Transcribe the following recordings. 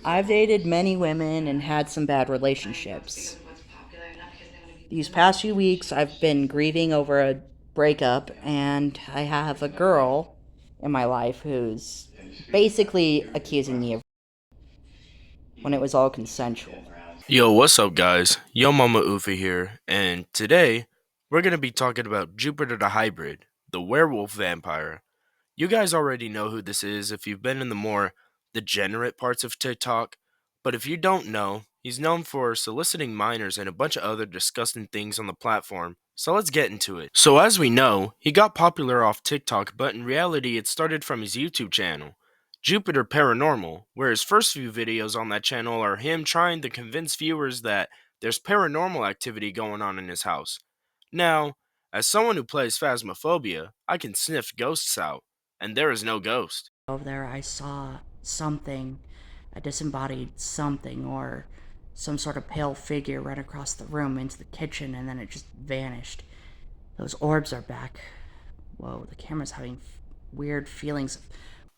I've dated many women and had some bad relationships. These past few weeks, I've been grieving over a breakup, and I have a girl in my life who's basically accusing me of when it was all consensual. Yo, what's up, guys? Yo, Mama Ufa here, and today we're gonna be talking about Jupiter the Hybrid, the werewolf vampire. You guys already know who this is if you've been in the more degenerate parts of TikTok, but if you don't know, he's known for soliciting minors and a bunch of other disgusting things on the platform. So let's get into it. So, as we know, he got popular off TikTok, but in reality, it started from his YouTube channel, Jupiter Paranormal, where his first few videos on that channel are him trying to convince viewers that there's paranormal activity going on in his house. Now, as someone who plays Phasmophobia, I can sniff ghosts out, and there is no ghost. Over there, I saw something, a disembodied something, or some sort of pale figure run across the room into the kitchen, and then it just vanished. Those orbs are back. Whoa, the camera's having weird feelings.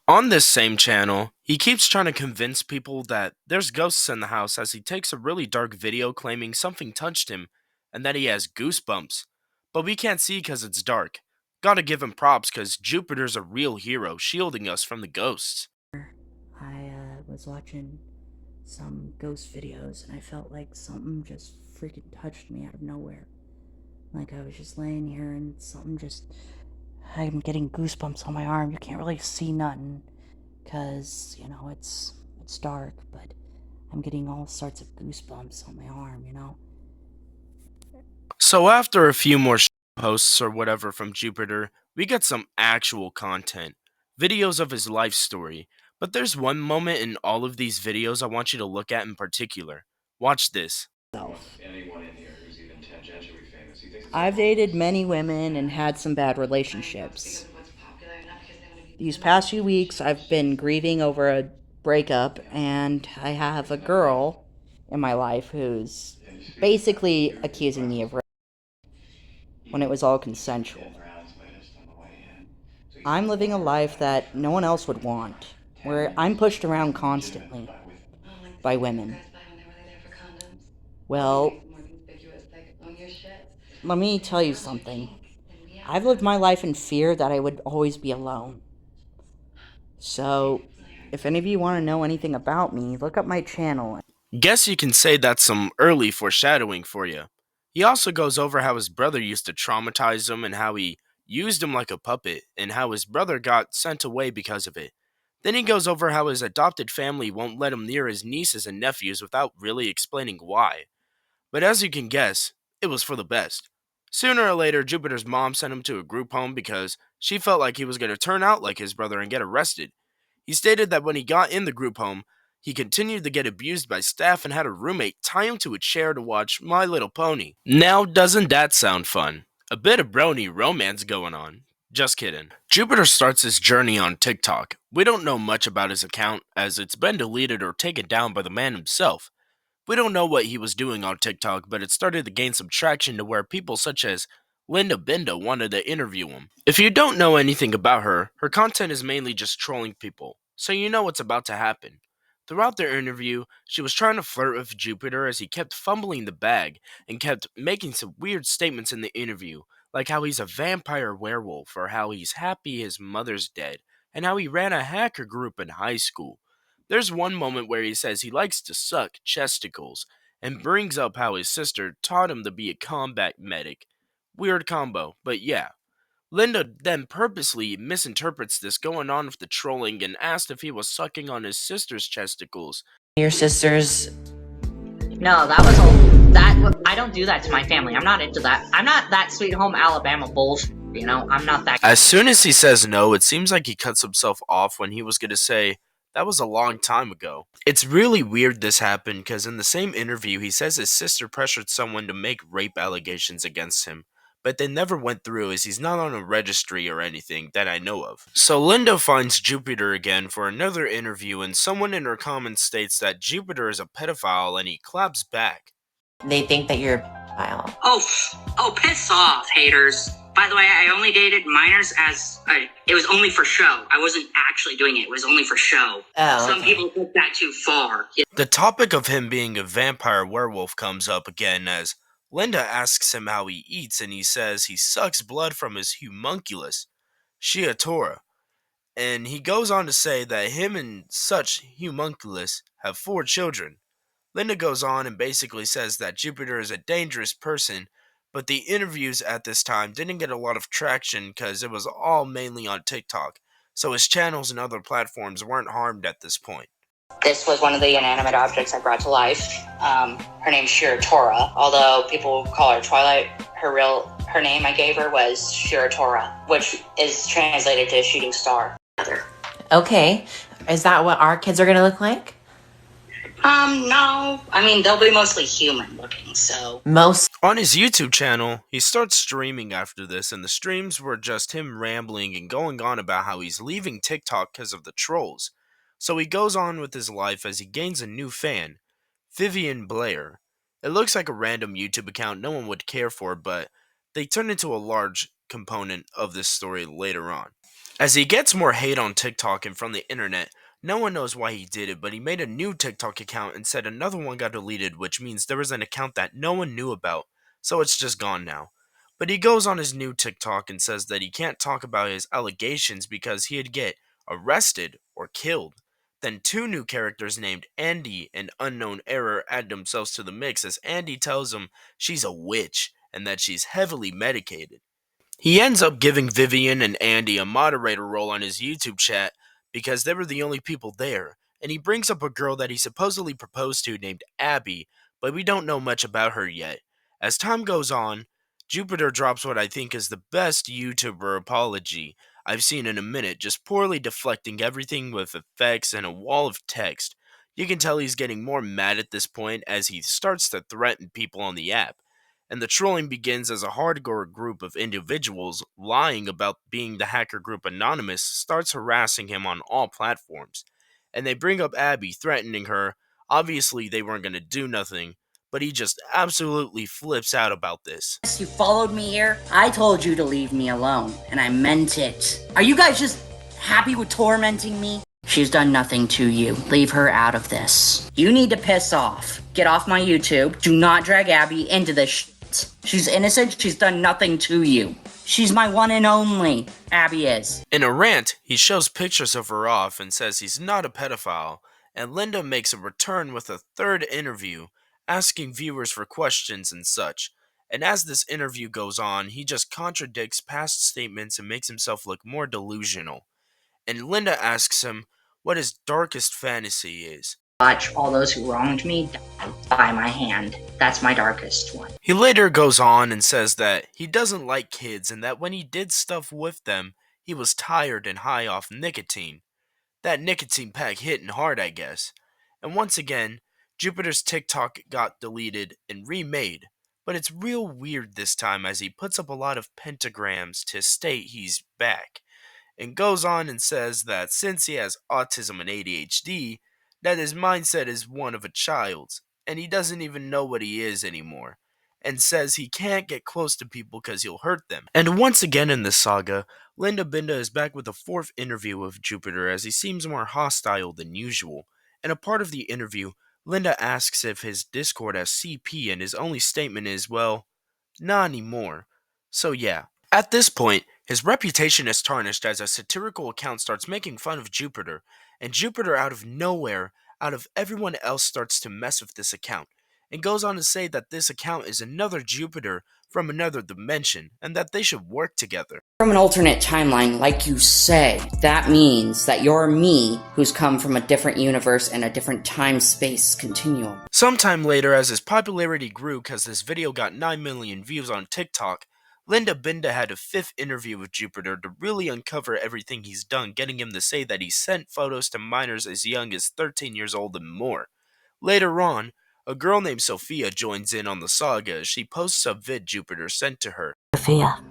On this same channel, he keeps trying to convince people that there's ghosts in the house as he takes a really dark video claiming something touched him and that he has goosebumps. But we can't see because it's dark. Gotta give him props because Jupiter's a real hero shielding us from the ghosts. I was watching some ghost videos, and I felt like something just freaking touched me out of nowhere. Like I was just laying here, and something just. I'm getting goosebumps on my arm. You can't really see nothing, cause it's dark, but I'm getting all sorts of goosebumps on my arm. So after a few more posts or whatever from Jupiter, we get some actual content, videos of his life story. But there's one moment in all of these videos I want you to look at in particular. Watch this. Self. I've dated many women and had some bad relationships. These past few weeks, I've been grieving over a breakup, and I have a girl in my life who's basically accusing me of rape when it was all consensual. I'm living a life that no one else would want, where I'm pushed around constantly by women. Well, let me tell you something. I've lived my life in fear that I would always be alone. So, if any of you want to know anything about me, look up my channel. Guess you can say that's some early foreshadowing for you. He also goes over how his brother used to traumatize him and how he used him like a puppet and how his brother got sent away because of it. Then he goes over how his adopted family won't let him near his nieces and nephews without really explaining why. But as you can guess, it was for the best. Sooner or later, Jupiter's mom sent him to a group home because she felt like he was going to turn out like his brother and get arrested. He stated that when he got in the group home, he continued to get abused by staff and had a roommate tie him to a chair to watch My Little Pony. Now, doesn't that sound fun? A bit of brony romance going on. Just kidding. Jupiter starts his journey on TikTok. We don't know much about his account, as it's been deleted or taken down by the man himself. We don't know what he was doing on TikTok, but it started to gain some traction to where people such as Linda Binda wanted to interview him. If you don't know anything about her, her content is mainly just trolling people, so you know what's about to happen. Throughout their interview, she was trying to flirt with Jupiter as he kept fumbling the bag and kept making some weird statements in the interview, like how he's a vampire werewolf or how he's happy his mother's dead, and how he ran a hacker group in high school. There's one moment where he says he likes to suck chesticles and brings up how his sister taught him to be a combat medic. Weird combo, but yeah. Linda then purposely misinterprets this going on with the trolling and asked if he was sucking on his sister's chesticles. Your sisters. No, that was a I don't do that to my family. I'm not into that. I'm not that Sweet Home Alabama bullshit. I'm not that. As soon as he says no, it seems like he cuts himself off when he was going to say, that was a long time ago. It's really weird this happened because in the same interview, he says his sister pressured someone to make rape allegations against him, but they never went through as he's not on a registry or anything that I know of. So Linda finds Jupiter again for another interview, and someone in her comments states that Jupiter is a pedophile and he claps back. They think that you're a pedophile. Oh, piss off, haters. By the way, I only dated minors it was only for show. I wasn't actually doing it. It was only for show. Oh, Some people took that too far. The topic of him being a vampire werewolf comes up again as Linda asks him how he eats, and he says he sucks blood from his homunculus, Shiatora. And he goes on to say that him and such homunculus have 4 children. Linda goes on and basically says that Jupiter is a dangerous person, but the interviews at this time didn't get a lot of traction because it was all mainly on TikTok, so his channels and other platforms weren't harmed at this point. This was one of the inanimate objects I brought to life. Her name's Shiratora, although people call her Twilight. Her name I gave her was Shiratora, which is translated to shooting star. okay. Is that what our kids are going to look like? No. I mean, they'll be mostly human looking, so. On his YouTube channel, he starts streaming after this, and the streams were just him rambling and going on about how he's leaving TikTok because of the trolls. So he goes on with his life as he gains a new fan, Vivian Blair. It looks like a random YouTube account no one would care for, but they turn into a large component of this story later on. As he gets more hate on TikTok and from the internet, no one knows why he did it, but he made a new TikTok account and said another one got deleted, which means there was an account that no one knew about, so it's just gone now. But he goes on his new TikTok and says that he can't talk about his allegations because he'd get arrested or killed. Then 2 new characters named Andy and Unknown Error add themselves to the mix as Andy tells him she's a witch and that she's heavily medicated. He ends up giving Vivian and Andy a moderator role on his YouTube chat because they were the only people there, and he brings up a girl that he supposedly proposed to named Abby, but we don't know much about her yet. As time goes on, Jupiter drops what I think is the best YouTuber apology I've seen in a minute, just poorly deflecting everything with effects and a wall of text. You can tell he's getting more mad at this point as he starts to threaten people on the app. And the trolling begins as a hardcore group of individuals lying about being the hacker group Anonymous starts harassing him on all platforms. And they bring up Abby, threatening her. Obviously, they weren't going to do nothing, but he just absolutely flips out about this. You followed me here? I told you to leave me alone, and I meant it. Are you guys just happy with tormenting me? She's done nothing to you. Leave her out of this. You need to piss off. Get off my YouTube. Do not drag Abby into this shit. She's innocent. She's done nothing to you. She's my one and only. Abby is. In a rant, he shows pictures of her off and says he's not a pedophile, and Linda makes a return with a 3rd interview, asking viewers for questions and such. And as this interview goes on, he just contradicts past statements and makes himself look more delusional. And Linda asks him what his darkest fantasy is. Watch all those who wronged me die by my hand. That's my darkest one. He later goes on and says that he doesn't like kids and that when he did stuff with them, he was tired and high off nicotine. That nicotine pack hitting hard, I guess. And once again, Jupiter's TikTok got deleted and remade, but it's real weird this time as he puts up a lot of pentagrams to state he's back, and goes on and says that since he has autism and ADHD, that his mindset is one of a child's, and he doesn't even know what he is anymore, and says he can't get close to people because he'll hurt them. And once again in this saga, Linda Binda is back with a 4th interview of Jupiter as he seems more hostile than usual, and a part of the interview, Linda asks if his Discord has CP and his only statement is, well, not anymore. So yeah. At this point, his reputation is tarnished as a satirical account starts making fun of Jupiter, and Jupiter out of nowhere, out of everyone else starts to mess with this account, and goes on to say that this account is another Jupiter from another dimension, and that they should work together. From an alternate timeline, like you say, that means that you're me who's come from a different universe and a different time-space continuum. Sometime later, as his popularity grew because this video got 9 million views on TikTok, Linda Binda had a 5th interview with Jupiter to really uncover everything he's done, getting him to say that he sent photos to minors as young as 13 years old and more. Later on, a girl named Sophia joins in on the saga as she posts a vid Jupiter sent to her. Sophia,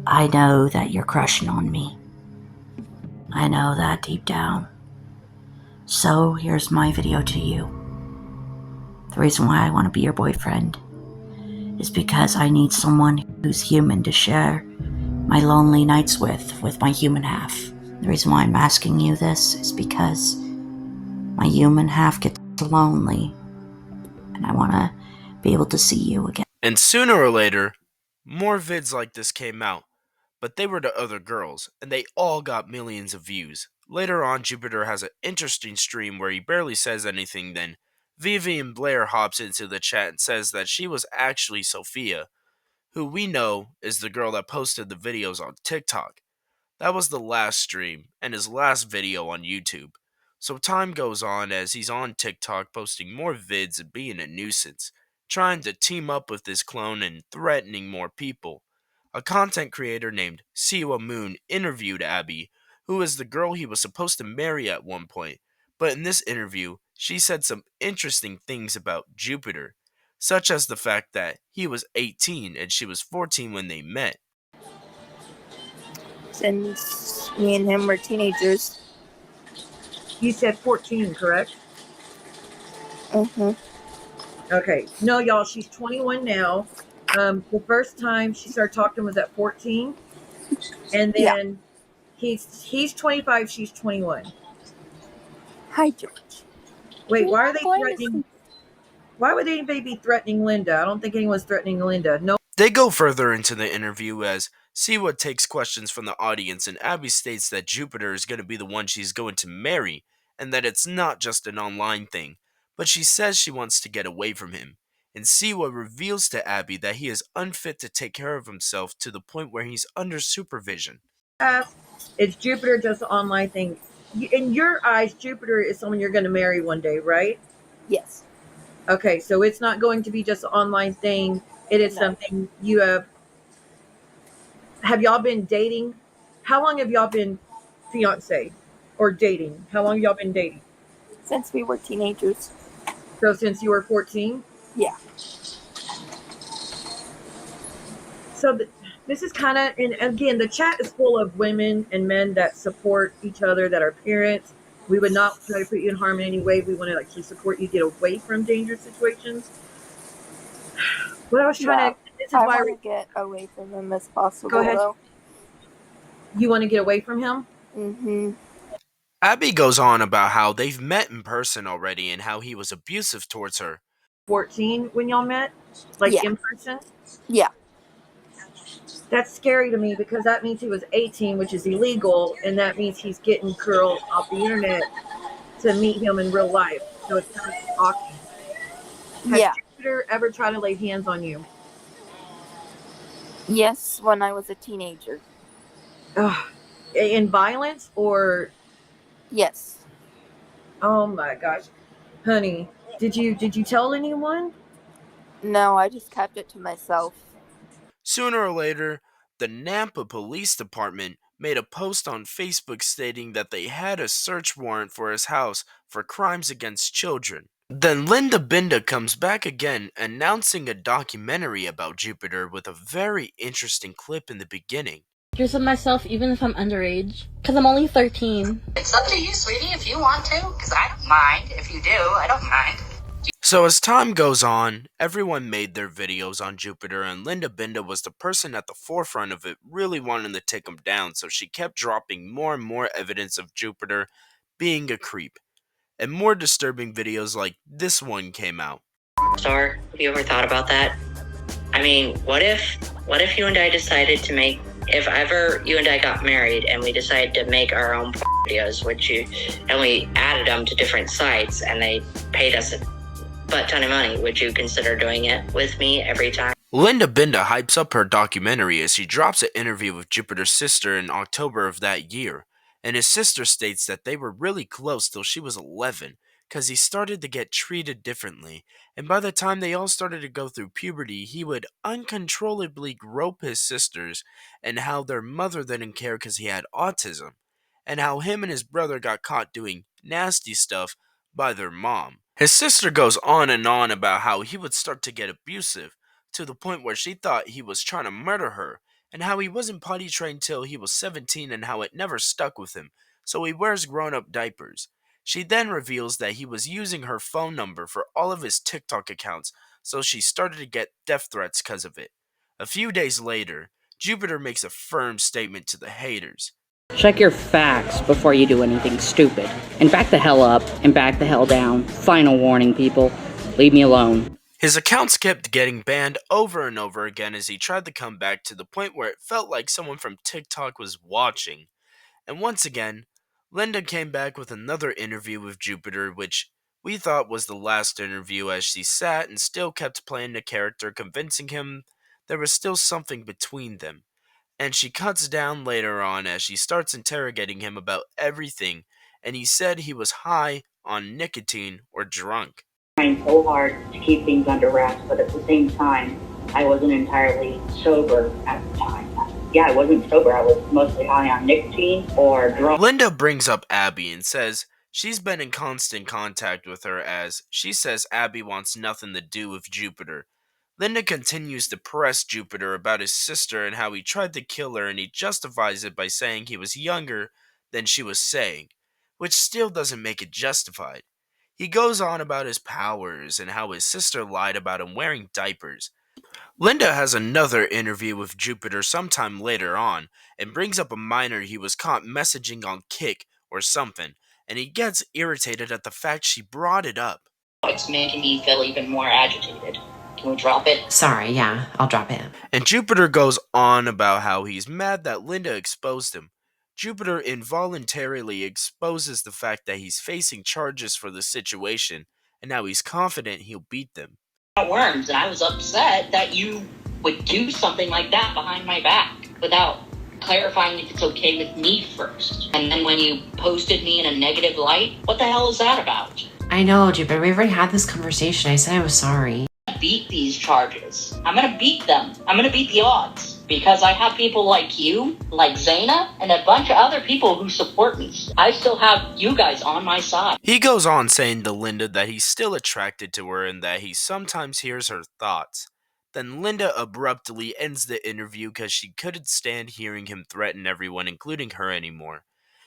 I know that you're crushing on me. I know that deep down. So here's my video to you. The reason why I want to be your boyfriend is because I need someone who's human to share my lonely nights with my human half. The reason why I'm asking you this is because my human half gets lonely, and I want to be able to see you again. And sooner or later, more vids like this came out, but they were to other girls, and they all got millions of views. Later on, Jupiter has an interesting stream where he barely says anything, then Vivian Blair hops into the chat and says that she was actually Sophia, who we know is the girl that posted the videos on TikTok. That was the last stream and his last video on YouTube. So time goes on as he's on TikTok posting more vids and being a nuisance, trying to team up with his clone and threatening more people. A content creator named Siwa Moon interviewed Abby, who is the girl he was supposed to marry at one point, but in this interview, she said some interesting things about Jupiter, such as the fact that he was 18 and she was 14 when they met. Since me and him were teenagers. You said 14, correct? Mm-hmm. Okay. No, y'all, she's 21 now. The first time she started talking was at 14. And then he's 25, she's 21. Hi, George. Wait, why are they threatening? Why would anybody be threatening Linda? I don't think anyone's threatening Linda. No. They go further into the interview as Siwa takes questions from the audience, and Abby states that Jupiter is going to be the one she's going to marry, and that it's not just an online thing, but she says she wants to get away from him. And Siwa reveals to Abby that he is unfit to take care of himself to the point where he's under supervision. It's Jupiter just an online thing. In your eyes, Jupiter is someone you're going to marry one day, right? Yes. Okay, so it's not going to be just an online thing. It is something you have. Have y'all been dating? How long have y'all been fiancé or dating? How long have y'all been dating? Since we were teenagers. So since you were 14? Yeah. So this is kind of, and again, the chat is full of women and men that support each other, that are parents. We would not try to put you in harm in any way. We want to actually support you get away from dangerous situations. What I was trying to, this is I why want to get away from him as possible. Go ahead. Though. You want to get away from him? Mm-hmm. Abby goes on about how they've met in person already and how he was abusive towards her. 14 when y'all met? Like Yeah. in person? Yeah. That's scary to me because that means he was 18, which is illegal, and that means he's getting girls off the internet to meet him in real life. So it's kind of shocking. Has Jupiter ever tried to lay hands on you? Yes, when I was a teenager. In violence or? Yes. Oh my gosh, honey, did you tell anyone? No, I just kept it to myself. Sooner or later, the Nampa Police Department made a post on Facebook stating that they had a search warrant for his house for crimes against children. Then Linda Binda comes back again, announcing a documentary about Jupiter with a very interesting clip in the beginning. Pictures of myself even if I'm underage, because I'm only 13. It's up to you, sweetie, if you want to, because I don't mind. If you do, I don't mind. So as time goes on, everyone made their videos on Jupiter, and Linda Binda was the person at the forefront of it, really wanting to take him down, so she kept dropping more and more evidence of Jupiter being a creep. And more disturbing videos like this one came out. Star, have you ever thought about that? I mean, what if you and I decided to make, if ever you and I got married and we decided to make our own videos, and we added them to different sites and they paid us a butt ton of money, would you consider doing it with me every time? Linda Binda hypes up her documentary as she drops an interview with Jupiter's sister in October of that year, and his sister states that they were really close till she was 11, because he started to get treated differently, and by the time they all started to go through puberty, he would uncontrollably grope his sisters, and how their mother didn't care because he had autism, and how him and his brother got caught doing nasty stuff by their mom. His sister goes on and on about how he would start to get abusive, to the point where she thought he was trying to murder her, and how he wasn't potty trained till he was 17 and how it never stuck with him, so he wears grown-up diapers. She then reveals that he was using her phone number for all of his TikTok accounts, so she started to get death threats because of it. A few days later, Jupiter makes a firm statement to the haters. Check your facts before you do anything stupid. And back the hell up and back the hell down. Final warning, people. Leave me alone. His accounts kept getting banned over and over again as he tried to come back to the point where it felt like someone from TikTok was watching. And once again, Linda came back with another interview with Jupiter, which we thought was the last interview as she sat and still kept playing the character, convincing him there was still something between them. And she cuts down later on as she starts interrogating him about everything, and he said he was high on nicotine or drunk. Trying so hard to keep things under wraps, but at the same time, I wasn't entirely sober at the time. Yeah, I wasn't sober. I was mostly high on nicotine or drugs. Linda brings up Abby and says she's been in constant contact with her as she says Abby wants nothing to do with Jupiter. Linda continues to press Jupiter about his sister and how he tried to kill her, and he justifies it by saying he was younger than she was saying, which still doesn't make it justified. He goes on about his powers and how his sister lied about him wearing diapers. Linda has another interview with Jupiter sometime later on and brings up a minor he was caught messaging on Kick or something, and he gets irritated at the fact she brought it up. It's making me feel even more agitated. Can we drop it? Sorry, yeah, I'll drop it. And Jupiter goes on about how he's mad that Linda exposed him. Jupiter involuntarily exposes the fact that he's facing charges for the situation, and now he's confident he'll beat them. Worms, and I was upset that you would do something like that behind my back without clarifying if it's okay with me first. And then when you posted me in a negative light, what the hell is that about? I know, Jupiter, we already had this conversation. I said I was sorry. Beat these charges. I'm gonna beat them. I'm gonna beat the odds. Because I have people like you, like Zaina, and a bunch of other people who support me. I still have you guys on my side. He goes on saying to Linda that he's still attracted to her and that he sometimes hears her thoughts. Then Linda abruptly ends the interview because she couldn't stand hearing him threaten everyone, including her, anymore.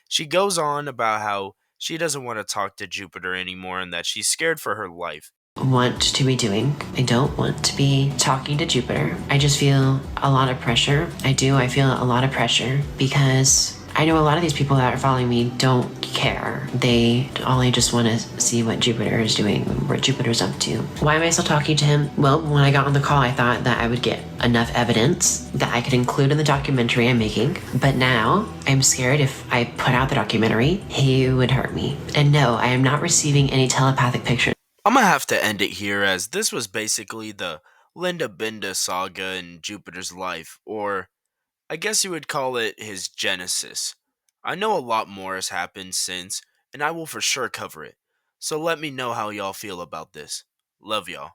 She goes on about how she doesn't want to talk to Jupiter anymore and that she's scared for her life. Want to be doing. I don't want to be talking to Jupiter. I just feel a lot of pressure. I feel a lot of pressure because I know a lot of these people that are following me don't care. They only just want to see what Jupiter is doing, what Jupiter's up to. Why am I still talking to him? Well, when I got on the call, I thought that I would get enough evidence that I could include in the documentary I'm making. But now I'm scared if I put out the documentary, he would hurt me. And no, I am not receiving any telepathic pictures. I'm gonna have to end it here as this was basically the Linda Binda saga in Jupiter's life, or I guess you would call it his genesis. I know a lot more has happened since, and I will for sure cover it. So let me know how y'all feel about this. Love y'all.